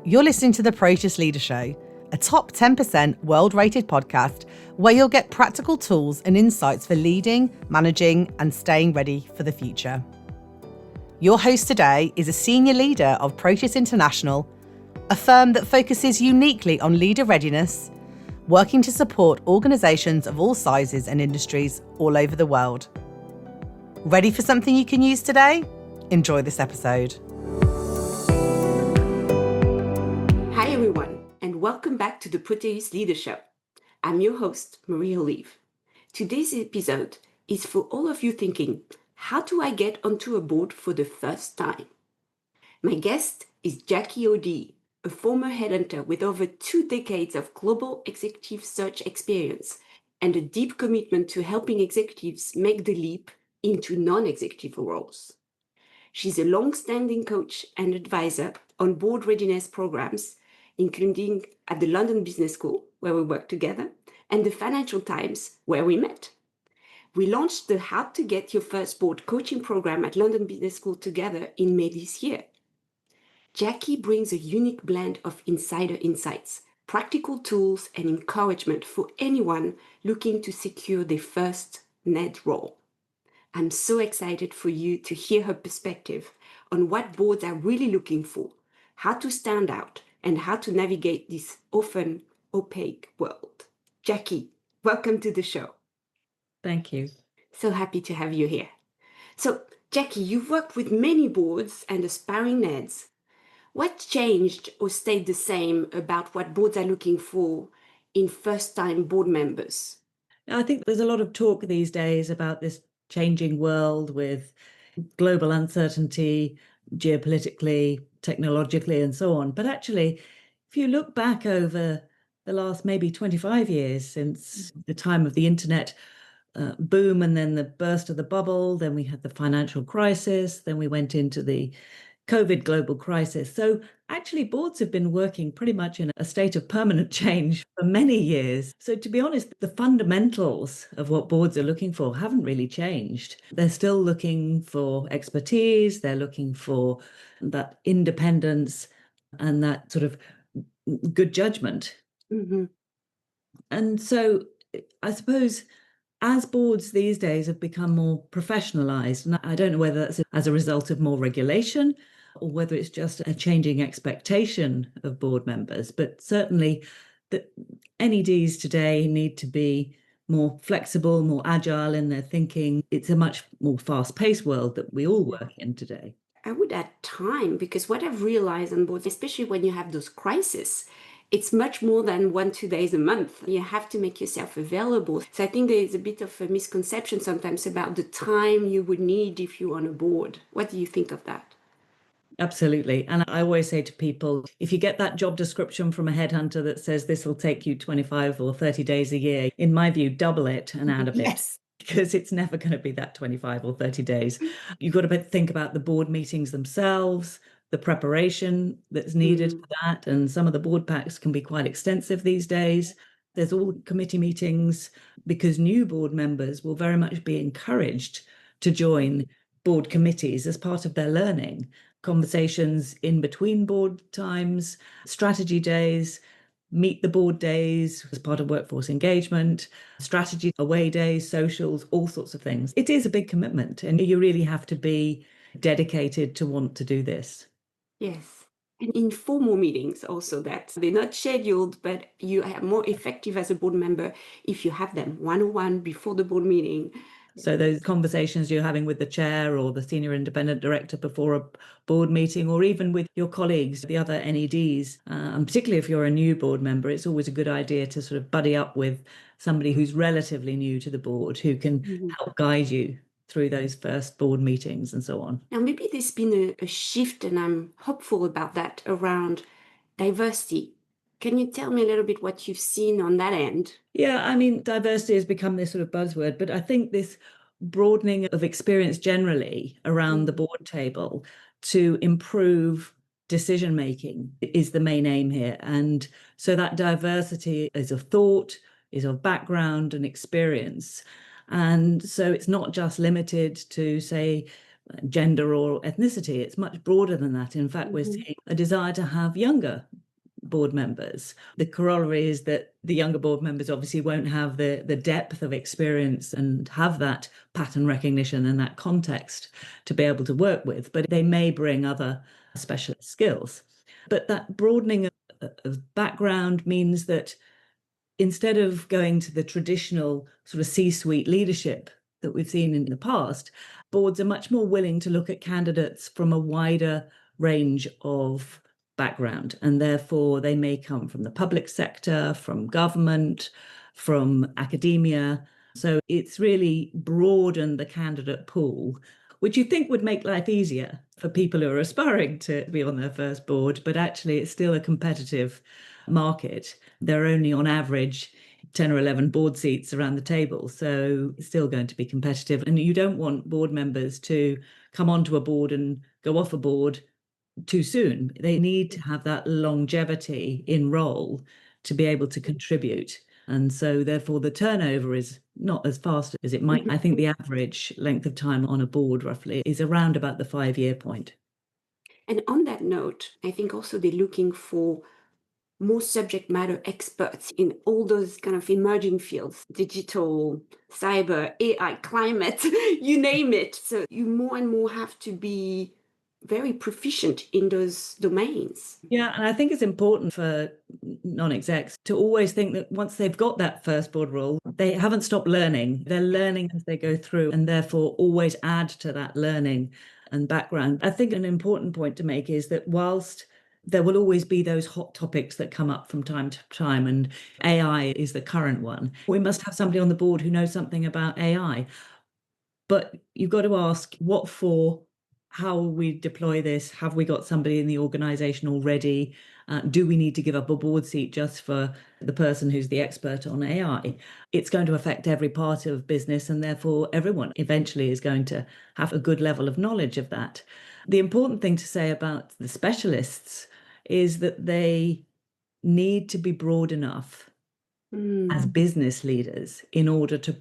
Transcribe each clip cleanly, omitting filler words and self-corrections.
You're listening to the Proteus Leader Show, a top 10% world-rated podcast where you'll get practical tools and insights for leading, managing, and staying ready for the future. Your host today is a senior leader of Proteus International, a firm that focuses uniquely on leader readiness, working to support organisations of all sizes and industries all over the world. Ready for something you can use today? Enjoy this episode. Hi everyone, and welcome back to the Proteus Leader Show. I'm your host, Marie Olive. Today's episode is for all of you thinking, how do I get onto a board for the first time? My guest is Jacquie O'Dea, a former headhunter with over 2 decades of global executive search experience and a deep commitment to helping executives make the leap into non-executive roles. She's a long-standing coach and advisor on board readiness programs, including at the London Business School, where we work together, and the Financial Times, where we met. We launched the How to Get Your First Board coaching program at London Business School together in May this year. Jacquie brings a unique blend of insider insights, practical tools, and encouragement for anyone looking to secure their first NED role. I'm so excited for you to hear her perspective on what boards are really looking for, how to stand out, and how to navigate this often opaque world. Jacquie, welcome to the show. Thank you. So happy to have you here. So, Jacquie, you've worked with many boards and aspiring NEDs. What changed or stayed the same about what boards are looking for in first-time board members? I think there's a lot of talk these days about this changing world with global uncertainty, geopolitically, technologically, and so on. But actually, if you look back over the last maybe 25 years since the time of the internet boom and then the burst of the bubble, then we had the financial crisis, then we went into the COVID global crisis. So actually, boards have been working pretty much in a state of permanent change for many years. So to be honest, the fundamentals of what boards are looking for haven't really changed. They're still looking for expertise, they're looking for that independence and that sort of good judgment. Mm-hmm. And so I suppose as boards these days have become more professionalized, and I don't know whether that's as a result of more regulation or whether it's just a changing expectation of board members, but certainly that NEDs today need to be more flexible, more agile in their thinking. It's a much more fast-paced world that we all work in today. I would add time, because what I've realized on boards, especially when you have those crises, it's much more than 1-2 days a month. You have to make yourself available. So I think there is a bit of a misconception sometimes about the time you would need if you're on a board. What do you think of that? Absolutely. And I always say to people, if you get that job description from a headhunter that says this will take you 25 or 30 days a year, in my view, double it and add a bit. Yes. Because it's never going to be that 25 or 30 days. You've got to think about the board meetings themselves, the preparation that's needed for that. And some of the board packs can be quite extensive these days. There's all committee meetings, because new board members will very much be encouraged to join board committees as part of their learning. Conversations in between board times, strategy days, meet the board days as part of workforce engagement, strategy away days, socials, all sorts of things. It is a big commitment, and you really have to be dedicated to want to do this. Yes. And informal meetings also, that they're not scheduled, but you are more effective as a board member if you have them one-on-one before the board meeting. So those conversations you're having with the chair or the senior independent director before a board meeting, or even with your colleagues, the other NEDs, and particularly if you're a new board member, it's always a good idea to sort of buddy up with somebody who's relatively new to the board, who can help guide you through those first board meetings and so on. Now, maybe there's been a shift, and I'm hopeful about that, around diversity. Can you tell me a little bit what you've seen on that end? Yeah, I mean, diversity has become this sort of buzzword, but I think this broadening of experience generally around the board table to improve decision making is the main aim here. And so that diversity is of thought, is of background and experience. And so it's not just limited to, say, gender or ethnicity. It's much broader than that. In fact, we're seeing a desire to have younger board members. The corollary is that the younger board members obviously won't have the depth of experience and have that pattern recognition and that context to be able to work with, but they may bring other specialist skills. But that broadening of background means that instead of going to the traditional sort of C-suite leadership that we've seen in the past, boards are much more willing to look at candidates from a wider range of background, and therefore they may come from the public sector, from government, from academia. So it's really broadened the candidate pool, which you think would make life easier for people who are aspiring to be on their first board, but actually it's still a competitive market. There are only on average 10 or 11 board seats around the table, so it's still going to be competitive. And you don't want board members to come onto a board and go off a board too soon. They need to have that longevity in role to be able to contribute. And so therefore the turnover is not as fast as it might. I think the average length of time on a board roughly is around about the 5-year point. And on that note, I think also they're looking for more subject matter experts in all those kind of emerging fields, digital, cyber, AI, climate, you name it. So you more and more have to be very proficient in those domains. Yeah, and I think it's important for non-execs to always think that once they've got that first board role, they haven't stopped learning. They're learning as they go through, and therefore always add to that learning and background. I think an important point to make is that whilst there will always be those hot topics that come up from time to time, and AI is the current one, we must have somebody on the board who knows something about AI. But you've got to ask, what for? How will we deploy this? Have we got somebody in the organization already? Do we need to give up a board seat just for the person who's the expert on AI? It's going to affect every part of business, and therefore everyone eventually is going to have a good level of knowledge of that. The important thing to say about the specialists is that they need to be broad enough as business leaders in order to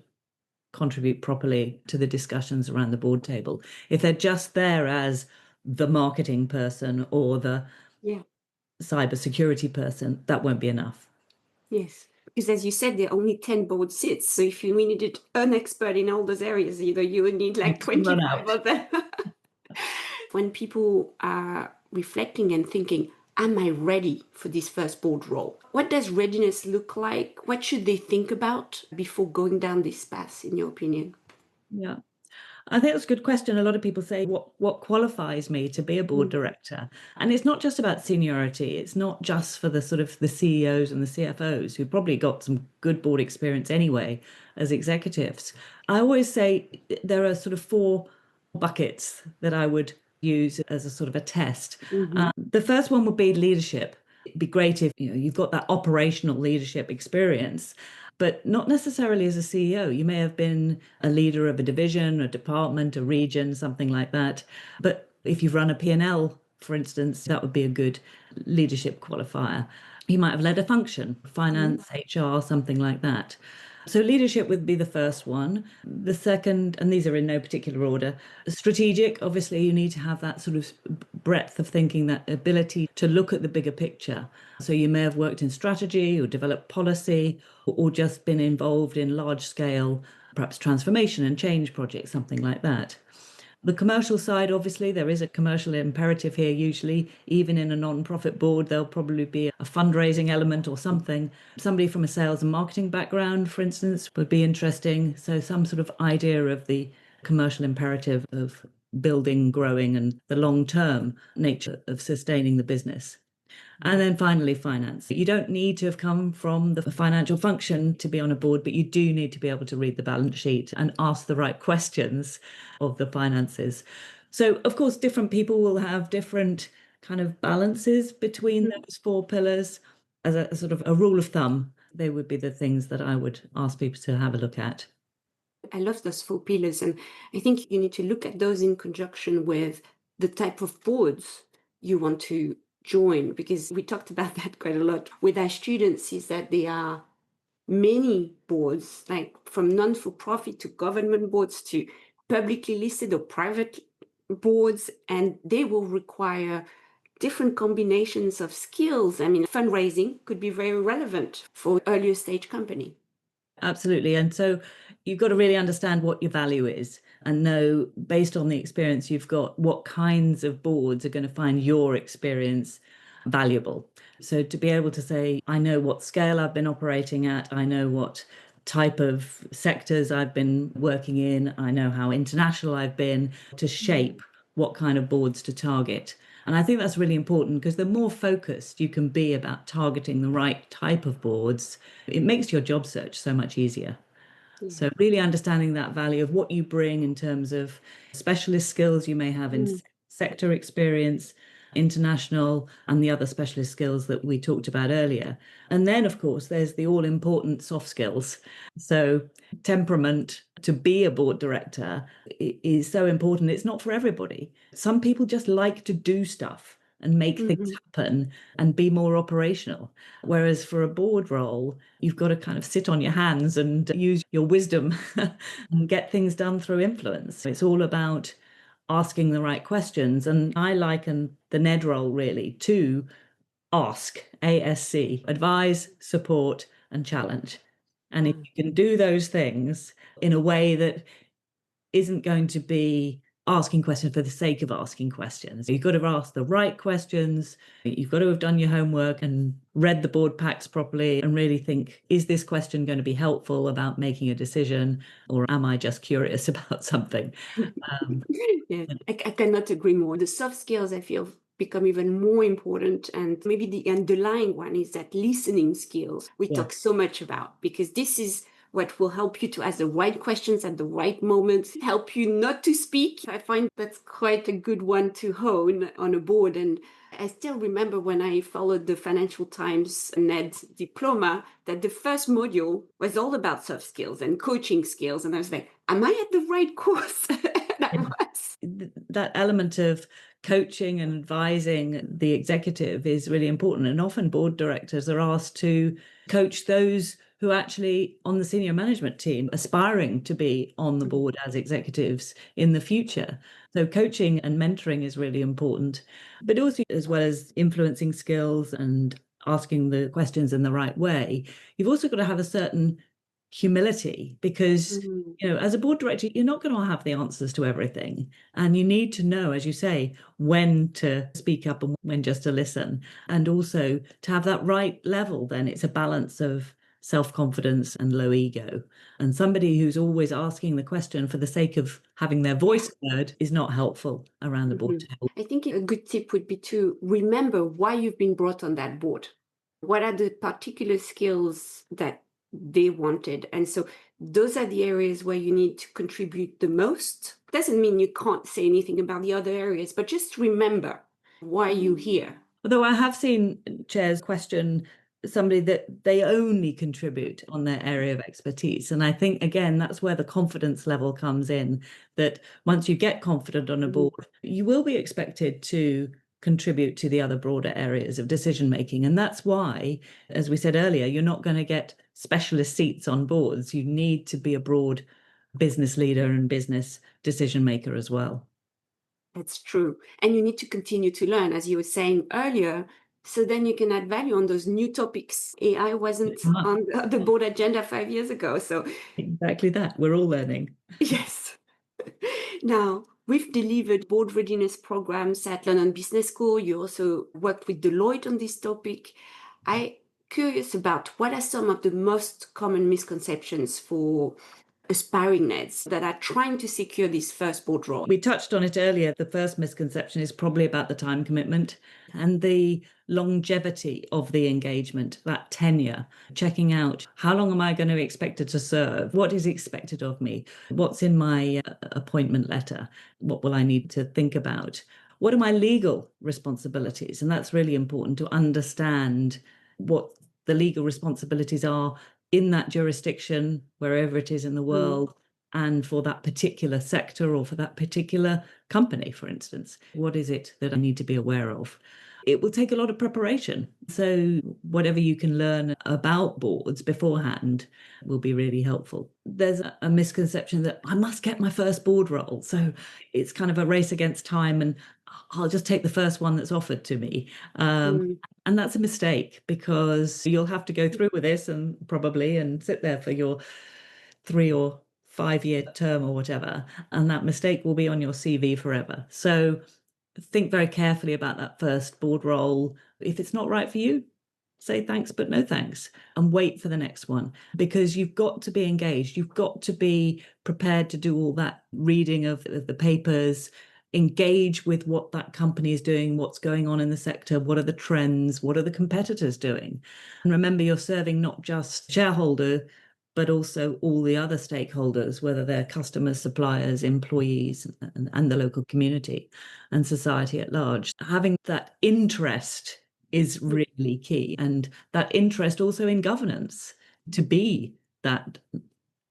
contribute properly to the discussions around the board table. If they're just there as the marketing person or the cybersecurity person, that won't be enough. Yes, because as you said, there are only 10 board seats. So if you needed an expert in all those areas, either you would need like 25 of them. When people are reflecting and thinking, am I ready for this first board role? What does readiness look like? What should they think about before going down this path, in your opinion? Yeah, I think that's a good question. A lot of people say, what qualifies me to be a board director? And it's not just about seniority. It's not just for the sort of the CEOs and the CFOs who probably got some good board experience anyway as executives. I always say there are sort of 4 buckets that I would use as a sort of a test. The first one would be leadership. It'd be great if you've got that operational leadership experience, but not necessarily as a CEO. You may have been a leader of a division, a department, a region, something like that. But if you've run a P&L, for instance, that would be a good leadership qualifier. You might have led a function, finance, HR, something like that. So leadership would be the first one. The second, and these are in no particular order, strategic. Obviously, you need to have that sort of breadth of thinking, that ability to look at the bigger picture. So you may have worked in strategy or developed policy or just been involved in large scale, perhaps transformation and change projects, something like that. The commercial side, obviously, there is a commercial imperative here usually. Even in a non-profit board, there'll probably be a fundraising element or something. Somebody from a sales and marketing background, for instance, would be interesting. So some sort of idea of the commercial imperative of building, growing, and the long-term nature of sustaining the business. And then finally, finance. You don't need to have come from the financial function to be on a board, but you do need to be able to read the balance sheet and ask the right questions of the finances. So, of course, different people will have different kind of balances between those 4 pillars. As a sort of a rule of thumb, they would be the things that I would ask people to have a look at. I love those 4 pillars. And I think you need to look at those in conjunction with the type of boards you want to join, because we talked about that quite a lot with our students, is that there are many boards, like from non-for-profit to government boards to publicly listed or private boards, and they will require different combinations of skills. I mean, fundraising could be very relevant for earlier stage company. Absolutely. And so you've got to really understand what your value is and know, based on the experience you've got, what kinds of boards are going to find your experience valuable. So to be able to say, I know what scale I've been operating at, I know what type of sectors I've been working in, I know how international I've been, to shape what kind of boards to target. And I think that's really important, because the more focused you can be about targeting the right type of boards, it makes your job search so much easier. So really understanding that value of what you bring in terms of specialist skills you may have in sector experience, international, and the other specialist skills that we talked about earlier. And then, of course, there's the all-important soft skills. So temperament to be a board director is so important. It's not for everybody. Some people just like to do stuff and make things happen and be more operational. Whereas for a board role, you've got to kind of sit on your hands and use your wisdom and get things done through influence. It's all about asking the right questions. And I liken the NED role really to ask, ASC, advise, support, and challenge. And if you can do those things in a way that isn't going to be asking questions for the sake of asking questions. You've got to ask the right questions. You've got to have done your homework and read the board packs properly and really think, is this question going to be helpful about making a decision, or am I just curious about something? Yeah, I cannot agree more. The soft skills, I feel, become even more important. And maybe the underlying one is that listening skills we talk so much about, because this is what will help you to ask the right questions at the right moment, help you not to speak. I find that's quite a good one to hone on a board. And I still remember when I followed the Financial Times NED diploma, that the first module was all about soft skills and coaching skills. And I was like, am I at the right course? That element of coaching and advising the executive is really important. And often board directors are asked to coach those who are actually on the senior management team, aspiring to be on the board as executives in the future. So coaching and mentoring is really important, but also, as well as influencing skills and asking the questions in the right way, you've also got to have a certain humility, because as a board director, you're not going to have the answers to everything, and you need to know, as you say, when to speak up and when just to listen, and also to have that right level. Then it's a balance of self-confidence and low ego, and somebody who's always asking the question for the sake of having their voice heard is not helpful around the board table. I think a good tip would be to remember why you've been brought on that board. What are the particular skills that they wanted? And so those are the areas where you need to contribute the most. Doesn't mean you can't say anything about the other areas, but just remember why you're here. Although I have seen chairs question somebody that they only contribute on their area of expertise. And I think, again, that's where the confidence level comes in, that once you get confident on a board, you will be expected to contribute to the other broader areas of decision making. And that's why, as we said earlier, you're not going to get specialist seats on boards. You need to be a broad business leader and business decision maker as well. That's true. And you need to continue to learn, as you were saying earlier, so then you can add value on those new topics. AI wasn't on the board agenda 5 years ago. So exactly that. We're all learning. Yes. Now, we've delivered board readiness programs at London Business School. You also worked with Deloitte on this topic. I'm curious about what are some of the most common misconceptions for aspiring NEDs that are trying to secure this first board role? We touched on it earlier. The first misconception is probably about the time commitment and the longevity of the engagement, that tenure, checking out how long am I going to be expected to serve? What is expected of me? What's in my appointment letter? What will I need to think about? What are my legal responsibilities? And that's really important, to understand what the legal responsibilities are in that jurisdiction, wherever it is in the world, and for that particular sector or for that particular company, for instance. What is it that I need to be aware of? It will take a lot of preparation. So whatever you can learn about boards beforehand will be really helpful. There's a misconception that I must get my first board role. So it's kind of a race against time and I'll just take the first one that's offered to me. And that's a mistake, because you'll have to go through with this and sit there for your 3 or 5 year term or whatever. And that mistake will be on your CV forever. So think very carefully about that first board role. If it's not right for you, say thanks, but no thanks, and wait for the next one, because you've got to be engaged. You've got to be prepared to do all that reading of the papers, engage with what that company is doing, what's going on in the sector, what are the trends, what are the competitors doing. And remember, you're serving not just shareholder, but also all the other stakeholders, whether they're customers, suppliers, employees, and the local community and society at large. Having that interest is really key, and that interest also in governance, to be that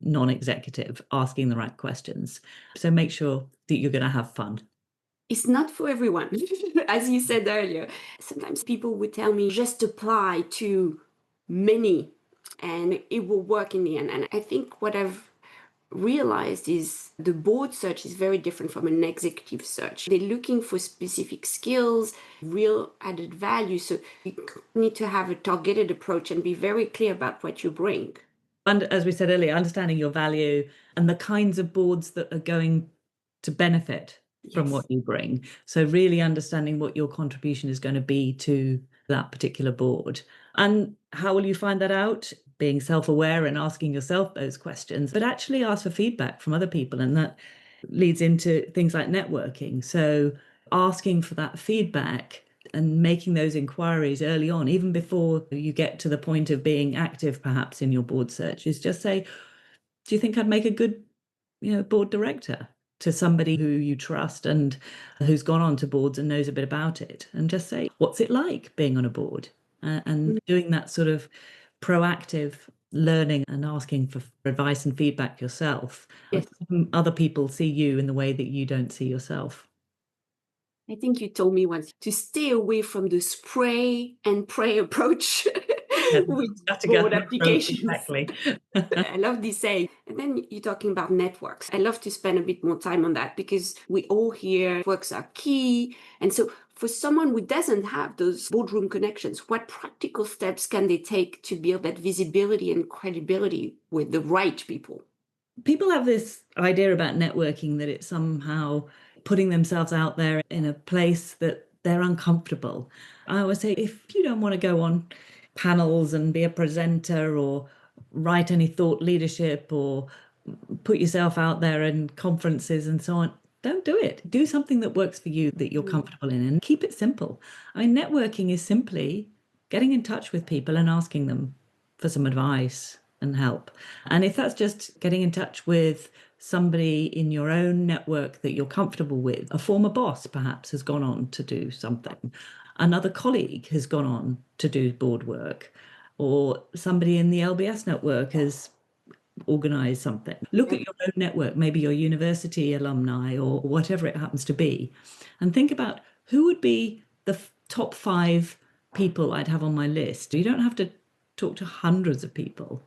non-executive, asking the right questions. So make sure that you're going to have fun. It's not for everyone, as you said earlier. Sometimes people would tell me, just apply to many and it will work in the end. And I think what I've realized is the board search is very different from an executive search. They're looking for specific skills, real added value. So you need to have a targeted approach and be very clear about what you bring. And as we said earlier, understanding your value and the kinds of boards that are going to benefit from what you bring. So really understanding what your contribution is going to be to that particular board. And how will you find that out? Being self-aware and asking yourself those questions, but actually ask for feedback from other people. And that leads into things like networking. So asking for that feedback and making those inquiries early on, even before you get to the point of being active perhaps in your board search, is just say, do you think I'd make a good board director? To somebody who you trust and who's gone on to boards and knows a bit about it, and just say, what's it like being on a board? And doing that sort of proactive learning and asking for advice and feedback yourself. Yes. Other people see you in the way that you don't see yourself. I think you told me once to stay away from the spray and pray approach with board applications. Exactly. I love this saying. And then you're talking about networks. I love to spend a bit more time on that, because we all hear networks are key. And so for someone who doesn't have those boardroom connections, what practical steps can they take to build that visibility and credibility with the right people? People have this idea about networking that it's somehow putting themselves out there in a place that they're uncomfortable. I always say, if you don't want to go on panels and be a presenter or write any thought leadership or put yourself out there in conferences and so on, don't do it. Do something that works for you, that you're comfortable in, and keep it simple. I mean, networking is simply getting in touch with people and asking them for some advice and help. And if that's just getting in touch with somebody in your own network that you're comfortable with, a former boss perhaps has gone on to do something, another colleague has gone on to do board work, or somebody in the LBS network has organize something. Look at your own network, maybe your university alumni or whatever it happens to be, and think about who would be the top 5 people I'd have on my list. You don't have to talk to hundreds of people.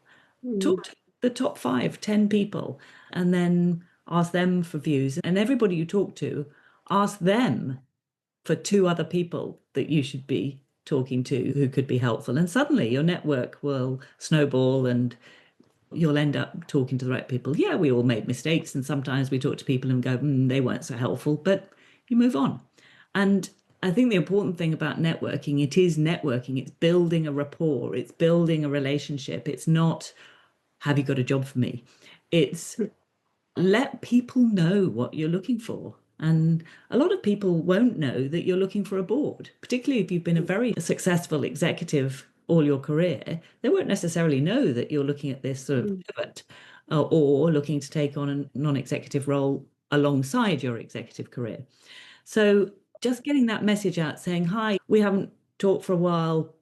Talk to the top 5, 10 people, and then ask them for views. And everybody you talk to, ask them for 2 other people that you should be talking to who could be helpful. And suddenly your network will snowball and you'll end up talking to the right people. Yeah, we all made mistakes, and sometimes we talk to people and go, they weren't so helpful, but you move on. And I think the important thing about networking, it is networking. It's building a rapport. It's building a relationship. It's not, have you got a job for me? It's let people know what you're looking for. And a lot of people won't know that you're looking for a board, particularly if you've been a very successful executive all your career. They won't necessarily know that you're looking at this sort of pivot or looking to take on a non-executive role alongside your executive career. So just getting that message out saying, hi, we haven't talked for a while,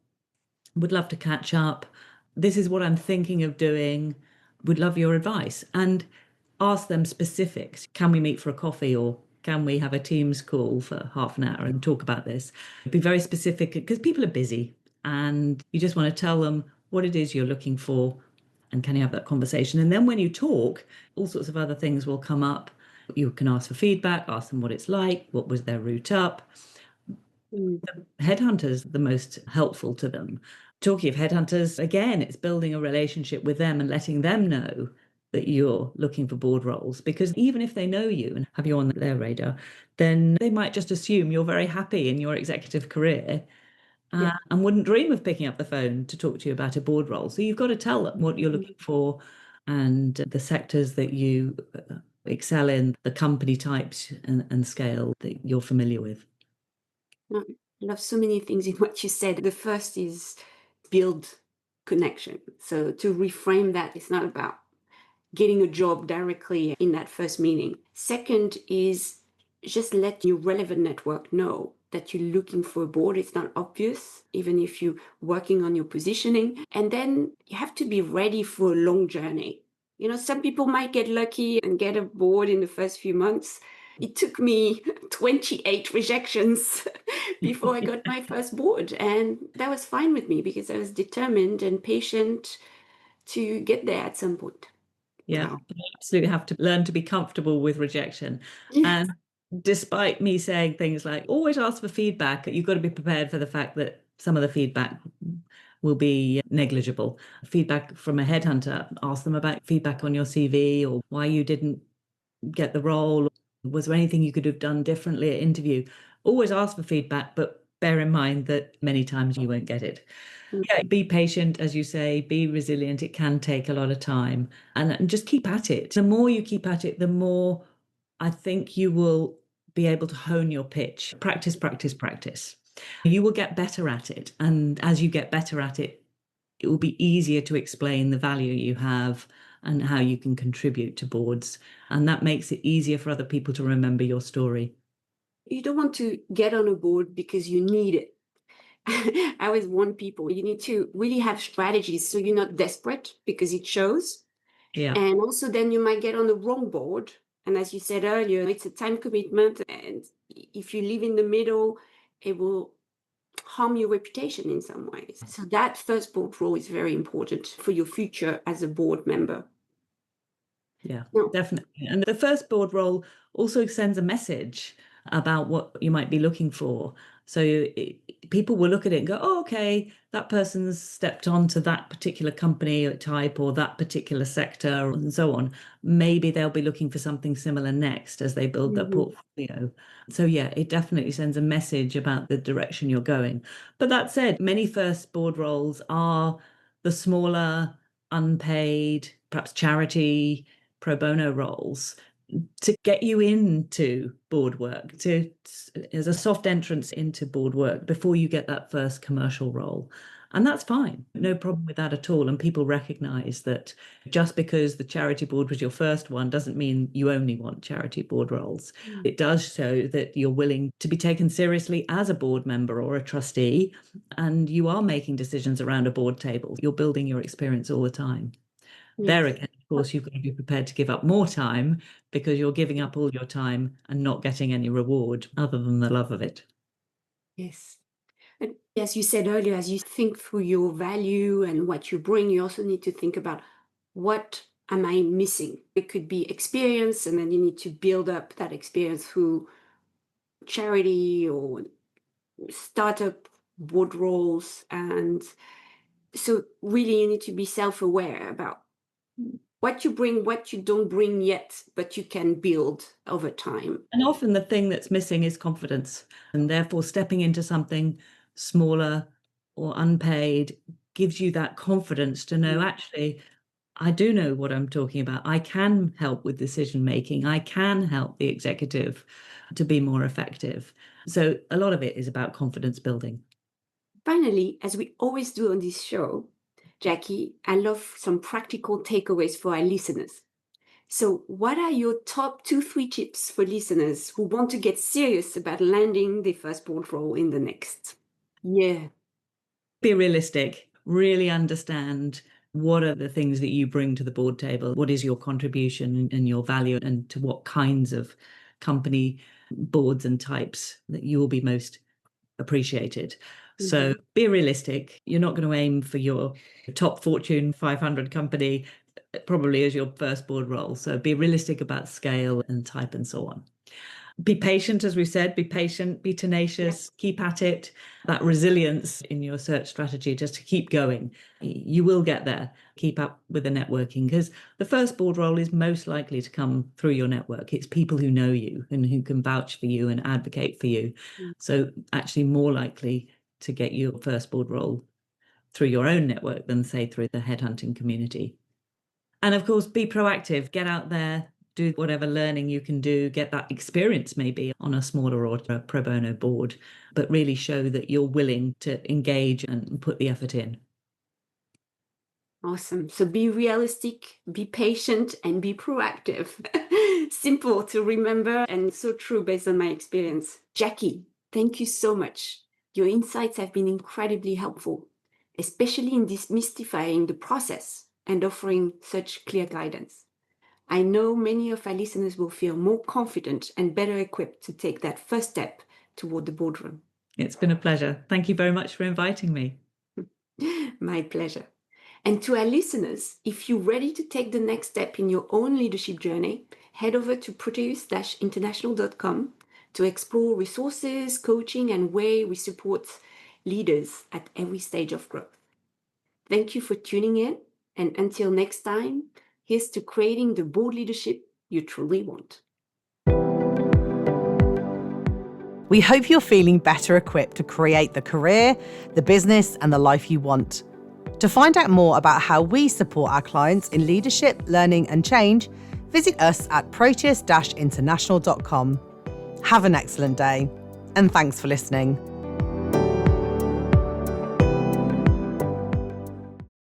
would love to catch up. This is what I'm thinking of doing. Would love your advice. And ask them specifics. Can we meet for a coffee, or can we have a Teams call for half an hour and talk about this? Be very specific, because people are busy and you just want to tell them what it is you're looking for, and can you have that conversation? And then when you talk, all sorts of other things will come up. You can ask for feedback, ask them what it's like, what was their route up. Mm. The headhunter's the most helpful to them. Talking of headhunters, again, it's building a relationship with them and letting them know that you're looking for board roles, because even if they know you and have you on their radar, then they might just assume you're very happy in your executive career, Yeah. and wouldn't dream of picking up the phone to talk to you about a board role. So you've got to tell them what you're looking for and the sectors that you excel in, the company types and scale that you're familiar with. I love so many things in what you said. The first is build connection. So to reframe that, it's not about getting a job directly in that first meeting. Second is just let your relevant network know that you're looking for a board. It's not obvious, even if you're working on your positioning. And then you have to be ready for a long journey. Some people might get lucky and get a board in the first few months. It took me 28 rejections before I got my first board. And that was fine with me because I was determined and patient to get there at some point. Yeah, Wow. you absolutely have to learn to be comfortable with rejection. Yes. And despite me saying things like always ask for feedback, you've got to be prepared for the fact that some of the feedback will be negligible. Feedback from a headhunter, ask them about feedback on your CV or why you didn't get the role. Was there anything you could have done differently at interview? Always ask for feedback, but bear in mind that many times you won't get it. Yeah, be patient, as you say, be resilient. It can take a lot of time, and just keep at it. The more you keep at it, the more I think you will be able to hone your pitch. Practice, practice, practice. You will get better at it. And as you get better at it, it will be easier to explain the value you have and how you can contribute to boards. And that makes it easier for other people to remember your story. You don't want to get on a board because you need it. I always warn people, you need to really have strategies so you're not desperate because it shows. Yeah. And also then you might get on the wrong board. And as you said earlier, it's a time commitment. And if you live in the middle, it will harm your reputation in some ways. So that first board role is very important for your future as a board member. Yeah, No. definitely. And the first board role also sends a message about what you might be looking for. So people will look at it and go, oh, okay, that person's stepped onto that particular company type or that particular sector and so on. Maybe they'll be looking for something similar next as they build their portfolio. So yeah, it definitely sends a message about the direction you're going. But that said, many first board roles are the smaller, unpaid, perhaps charity, pro bono roles to get you into board work, as a soft entrance into board work before you get that first commercial role. And that's fine. No problem with that at all. And people recognize that just because the charity board was your first one doesn't mean you only want charity board roles. It does show that you're willing to be taken seriously as a board member or a trustee, and you are making decisions around a board table. You're building your experience all the time. There again, of course, you've got to be prepared to give up more time because you're giving up all your time and not getting any reward other than the love of it. Yes. And as you said earlier, as you think through your value and what you bring, you also need to think about what am I missing? It could be experience, and then you need to build up that experience through charity or startup board roles. And so really you need to be self-aware about what you bring, what you don't bring yet, but you can build over time. And often the thing that's missing is confidence. And therefore, stepping into something smaller or unpaid gives you that confidence to know, actually, I do know what I'm talking about. I can help with decision making. I can help the executive to be more effective. So a lot of it is about confidence building. Finally, as we always do on this show, Jacquie, I love some practical takeaways for our listeners. So what are your top 2-3 tips for listeners who want to get serious about landing their first board role in the next year? Be realistic, really understand What are the things that you bring to the board table? What is your contribution and your value, and to what kinds of company boards and types that you will be most appreciated? So be realistic. You're not going to aim for your top Fortune 500 company probably as your first board role. So be realistic about scale and type and so on. Be patient, as we said, be patient, be tenacious, keep at it. That resilience in your search strategy, just to keep going. You will get there. Keep up with the networking, because the first board role is most likely to come through your network. It's people who know you and who can vouch for you and advocate for you. So actually more likely to get your first board role through your own network than, say, through the headhunting community. And of course, be proactive, get out there, do whatever learning you can do, get that experience maybe on a smaller or a pro bono board, but really show that you're willing to engage and put the effort in. Awesome. So be realistic, be patient, and be proactive. Simple to remember and so true based on my experience. Jacquie, thank you so much. Your insights have been incredibly helpful, especially in demystifying the process and offering such clear guidance. I know many of our listeners will feel more confident and better equipped to take that first step toward the boardroom. It's been a pleasure. Thank you very much for inviting me. My pleasure. And to our listeners, if you're ready to take the next step in your own leadership journey, head over to proteus-international.com to explore resources, coaching, and way we support leaders at every stage of growth. Thank you for tuning in. And until next time, here's to creating the board leadership you truly want. We hope you're feeling better equipped to create the career, the business, and the life you want. To find out more about how we support our clients in leadership, learning, and change, visit us at proteus-international.com. Have an excellent day, and thanks for listening.